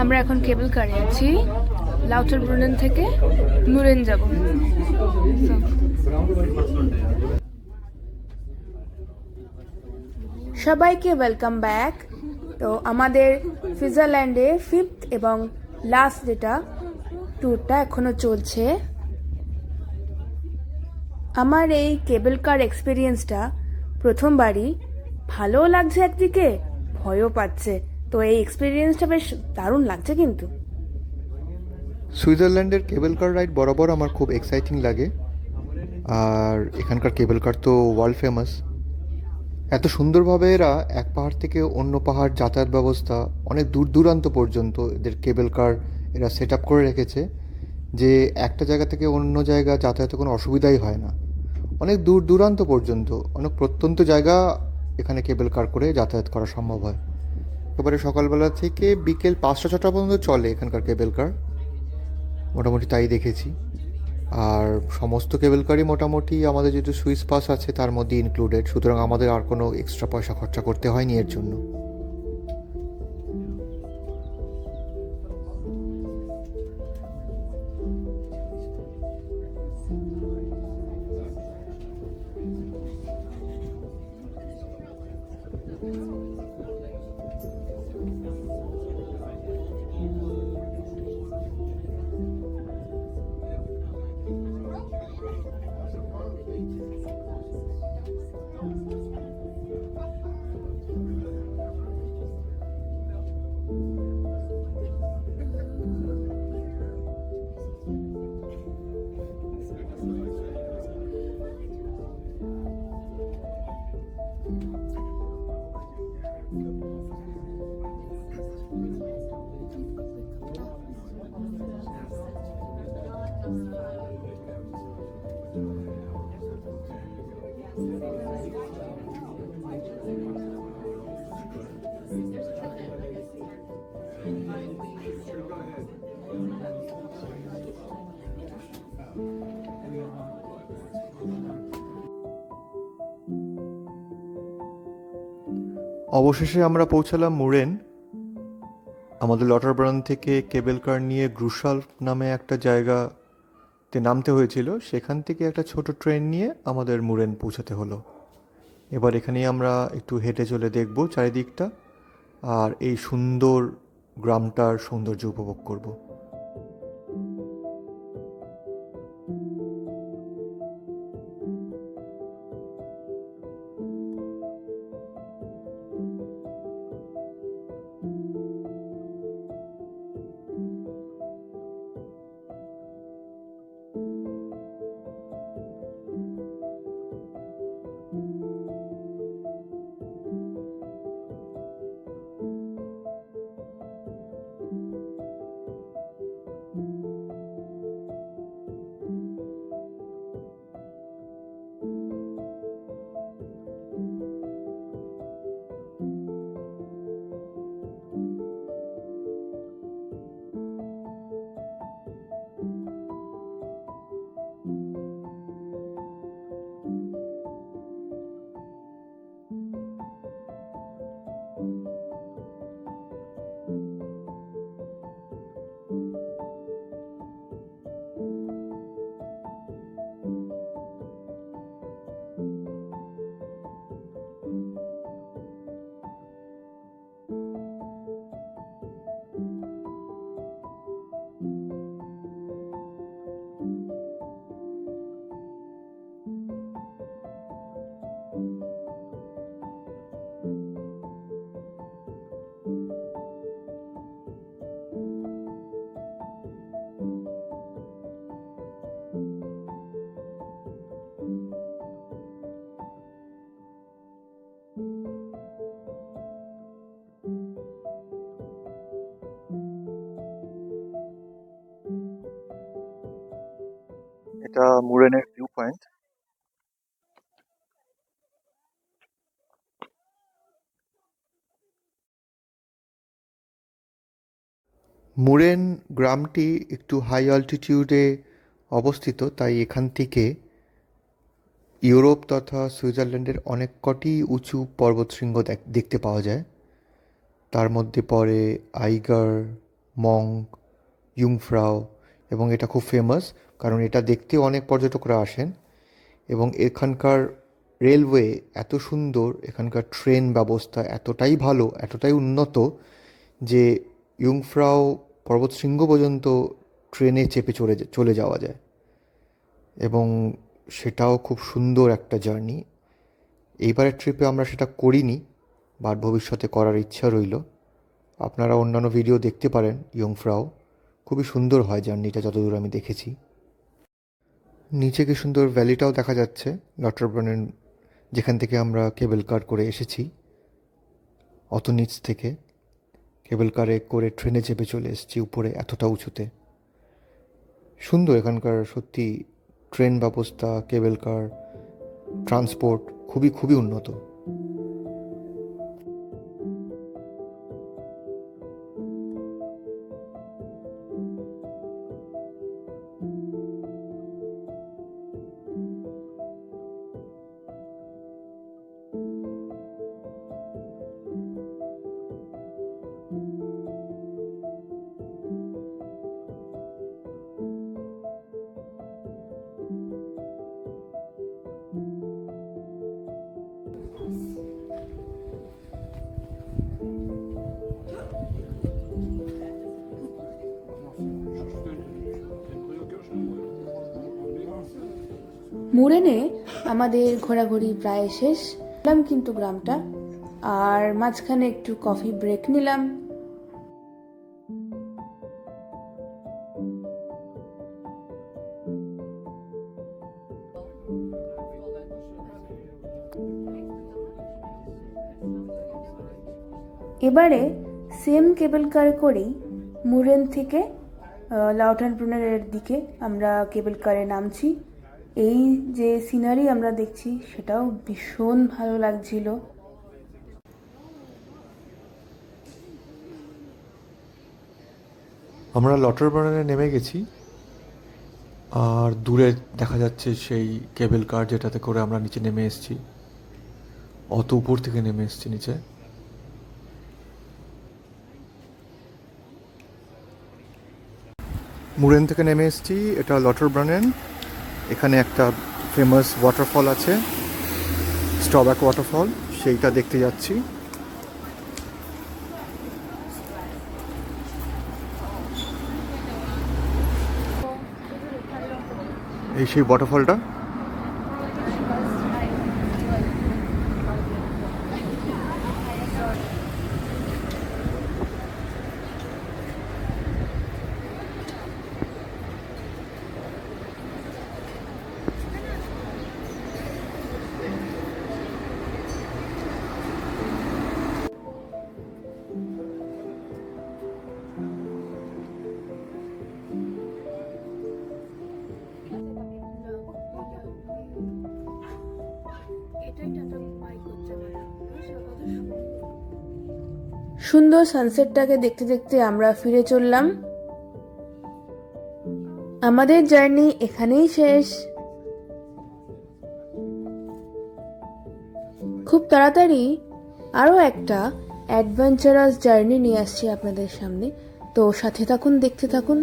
আমরা এখন কেবল কারে আছি, লাউটারব্রুনেন থেকে মুরেন যাব। সবাইকে ওয়েলকাম ব্যাক। তো আমাদের সুইজারল্যান্ডে 5th এবং লাস্ট যেটা ট্যুরটা এখনো চলছে। আমার এই কেবল কার এক্সপিরিয়েন্সটা প্রথমবারই, ভালোও লাগছে একদিকে, ভয়ও পাচ্ছে। তো এই এক্সপিরিয়েন্সটা বেশ দারুণ লাগছে। কিন্তু সুইজারল্যান্ডের কেবল কার রাইড বরাবর আমার খুব এক্সাইটিং লাগে। আর এখানকার কেবল কার তো ওয়ার্ল্ড ফেমাস। এত সুন্দরভাবে এরা এক পাহাড় থেকে অন্য পাহাড় যাতায়াত ব্যবস্থা অনেক দূর দূরান্ত পর্যন্ত এদের কেবল কার এরা সেট আপ করে রেখেছে, যে একটা জায়গা থেকে অন্য জায়গা যাতায়াতে কোনো অসুবিধাই হয় না। অনেক দূর দূরান্ত পর্যন্ত, অনেক প্রত্যন্ত জায়গা এখানে কেবল কার করে যাতায়াত করা সম্ভব হয়। একেবারে সকালবেলা থেকে বিকেল 5টা 6টা পর্যন্ত চলে এখানকার কেবল কার, মোটামুটি তাই দেখেছি। আর সমস্ত কেবল কারই মোটামুটি আমাদের যেহেতু সুইস পাস আছে তার মধ্যে ইনক্লুডেড, সুতরাং আমাদের আর কোনো এক্সট্রা পয়সা খরচা করতে হয়নি এর জন্য। অবশেষে আমরা পৌঁছালাম মুরেন। আমাদের লটারব্রান থেকে কেবল কার নিয়ে গ্রুশাল নামে একটা জায়গাতে নামতে হয়েছিল, সেখান থেকে একটা ছোট ট্রেন নিয়ে আমাদের মুরেন পৌঁছাতে হলো। এবার এখানেই আমরা একটু হেঁটে চলে দেখব চারিদিকটা, আর এই সুন্দর গ্রামটার সৌন্দর্য উপভোগ করব। এটা মুরেনের ভিউ পয়েন্ট। মুরেন গ্রামটি একটু হাই অল্টিটিউডে অবস্থিত, তাই এখান থেকে ইউরোপ তথা সুইজারল্যান্ডের অনেক কটি উঁচু পর্বতশৃঙ্গ দেখতে পাওয়া যায়। তার মধ্যে পড়ে আইগার, মঙ্ক, ইয়ুংফ্রাও, এবং এটা খুব ফেমাস কারণ এটা দেখতে অনেক পর্যটকরা আসেন। এবং এখানকার রেলওয়ে এত সুন্দর, এখানকার ট্রেন ব্যবস্থা এতটাই ভালো, এতটাই উন্নত যে ইয়ুংফ্রাও পর্বতশৃঙ্গ পর্যন্ত ট্রেনে চেপে চলে যাওয়া যায়, এবং সেটাও খুব সুন্দর একটা জার্নি। এইবারের ট্রিপে আমরা সেটা করিনি, বাট ভবিষ্যতে করার ইচ্ছা রইল। আপনারা অন্যান্য ভিডিও দেখতে পারেন ইয়ুংফ্রাও, খুবই সুন্দর হয় জার্নিটা যতদূর আমি দেখেছি। নিচে কি সুন্দর ভ্যালিটাও দেখা যাচ্ছে লটারব্রানের, যেখান থেকে আমরা কেবল কার করে এসেছি। অত নিচ থেকে কেবল কারে করে ট্রেনে চেপে চলে এসেছি উপরে এতটা উঁচুতে। সুন্দর এখানকার সত্যি ট্রেন ব্যবস্থা, কেবল কার, ট্রান্সপোর্ট খুবই খুবই উন্নত। মুরেনে আমাদের ঘোরাঘুরি প্রায় শেষ এলাম কিন্তু গ্রামটা, আর মাঝখানে একটু কফি ব্রেক নিলাম। এবারে সেম কেবল কার করেই মুরেন থেকে লাউটানব্রুনের দিকে আমরা কেবল কারে নামছি। এই যে সিনারি আমরা দেখছি সেটাও ভীষণ ভালো লাগছিল। আমরা লটারব্রানে নেমে গেছি, আর দূরে দেখা যাচ্ছে সেই কেবল কার যেটাতে করে আমরা নিচে নেমে এসেছি। অত উপর থেকে নেমে এসেছি নিচে। মুরেন থেকে নেমে এসেছি, এটা লটারব্রানেন। এখানে একটা ফেমাস ওয়াটারফল আছে, স্ট্রব্যাক ওয়াটারফল, সেইটা দেখতে যাচ্ছি। এই সেই ওয়াটারফলটা। সুন্দর সানসেটটাকে দেখতে দেখতে আমরা ফিরে চললাম। আমাদের জার্নি এখানেই শেষ। খুব তাড়াতাড়ি আরও একটা অ্যাডভেঞ্চারাস জার্নি নিয়ে আসছি আপনাদের সামনে, তো সাথে থাকুন, দেখতে থাকুন।